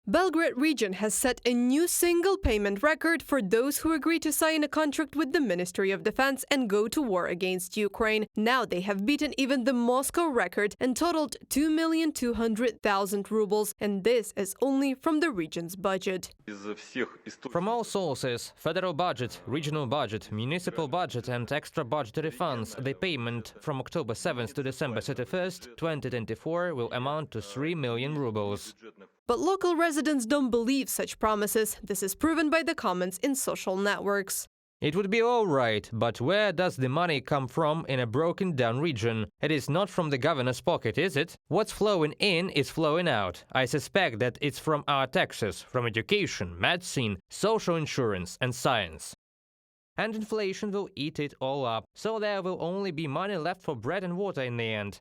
Belgorod region has set a new single payment record for those who agree to sign a contract with the Ministry of Defense and go to war against Ukraine. Now they have beaten even the Moscow record and totaled 2,200,000 rubles, and this is only from the region's budget. From all sources, federal budget, regional budget, municipal budget and extra budgetary funds, the payment from October 7th to December 31st, 2024 will amount to 3 million rubles. But local residents don't believe such promises. This is proven by the comments in social networks. It would be all right, but where does the money come from in a broken-down region? It is not from the governor's pocket, is it? What's flowing in is flowing out. I suspect that it's from our taxes, from education, medicine, social insurance and science. And inflation will eat it all up, so there will only be money left for bread and water in the end.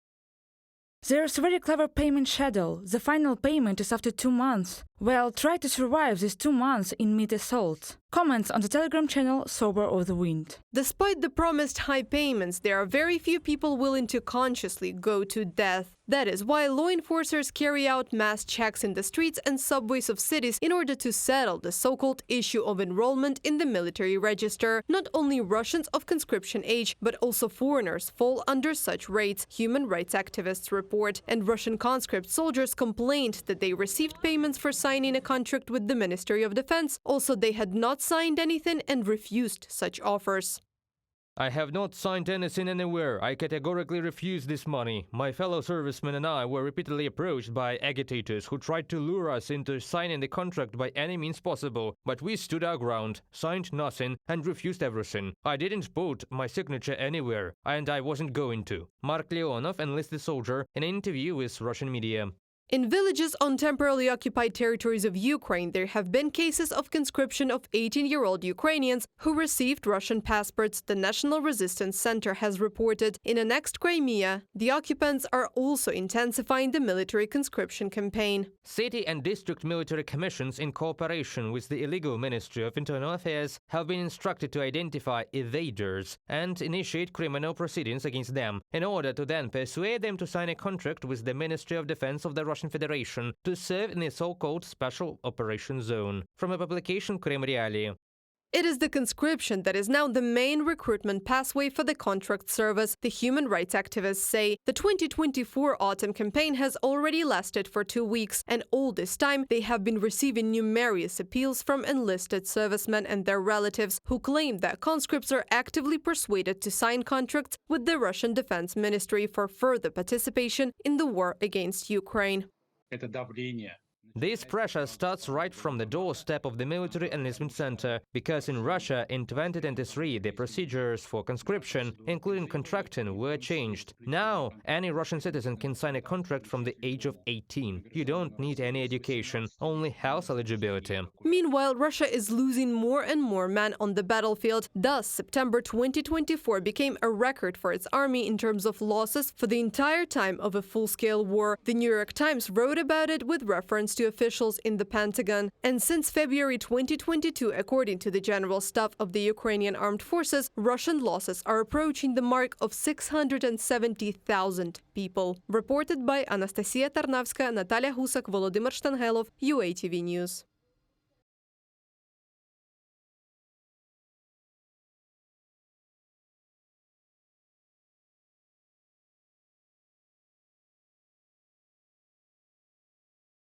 There's a very clever payment schedule. The final payment is after 2 months. Well, try to survive these 2 months in mid-assault. Comments on the Telegram channel Sober of the Wind. Despite the promised high payments, there are very few people willing to consciously go to death. That is why law enforcers carry out mass checks in the streets and subways of cities in order to settle the so-called issue of enrollment in the military register. Not only Russians of conscription age, but also foreigners fall under such raids, human rights activists report. And Russian conscript soldiers complained that they received payments for signing a contract with the Ministry of Defense. Also, they had not signed anything and refused such offers. I have not signed anything anywhere. I categorically refuse this money. My fellow servicemen and I were repeatedly approached by agitators who tried to lure us into signing the contract by any means possible, but we stood our ground, signed nothing, and refused everything. I didn't put my signature anywhere, and I wasn't going to. Mark Leonov, enlisted soldier, in an interview with Russian media. In villages on temporarily occupied territories of Ukraine, there have been cases of conscription of 18-year-old Ukrainians who received Russian passports, the National Resistance Center has reported. In annexed Crimea, the occupants are also intensifying the military conscription campaign. City and district military commissions, in cooperation with the illegal Ministry of Internal Affairs, have been instructed to identify evaders and initiate criminal proceedings against them, in order to then persuade them to sign a contract with the Ministry of Defense of the Russian Federation to serve in the so-called Special Operation Zone. From a publication Kremlin. It is the conscription that is now the main recruitment pathway for the contract service, the human rights activists say. The 2024 autumn campaign has already lasted for 2 weeks, and all this time they have been receiving numerous appeals from enlisted servicemen and their relatives who claim that conscripts are actively persuaded to sign contracts with the Russian Defense Ministry for further participation in the war against Ukraine. This pressure starts right from the doorstep of the military enlistment center, because in Russia in 2023 the procedures for conscription, including contracting, were changed. Now any Russian citizen can sign a contract from the age of 18. You don't need any education, only health eligibility. Meanwhile, Russia is losing more and more men on the battlefield. Thus, September 2024 became a record for its army in terms of losses for the entire time of a full-scale war. The New York Times wrote about it with reference to officials in the Pentagon. And since February 2022, according to the General Staff of the Ukrainian Armed Forces, Russian losses are approaching the mark of 670,000 people. Reported by Anastasia Tarnavska, Natalia Husak, Volodymyr Shtangelov, UATV News.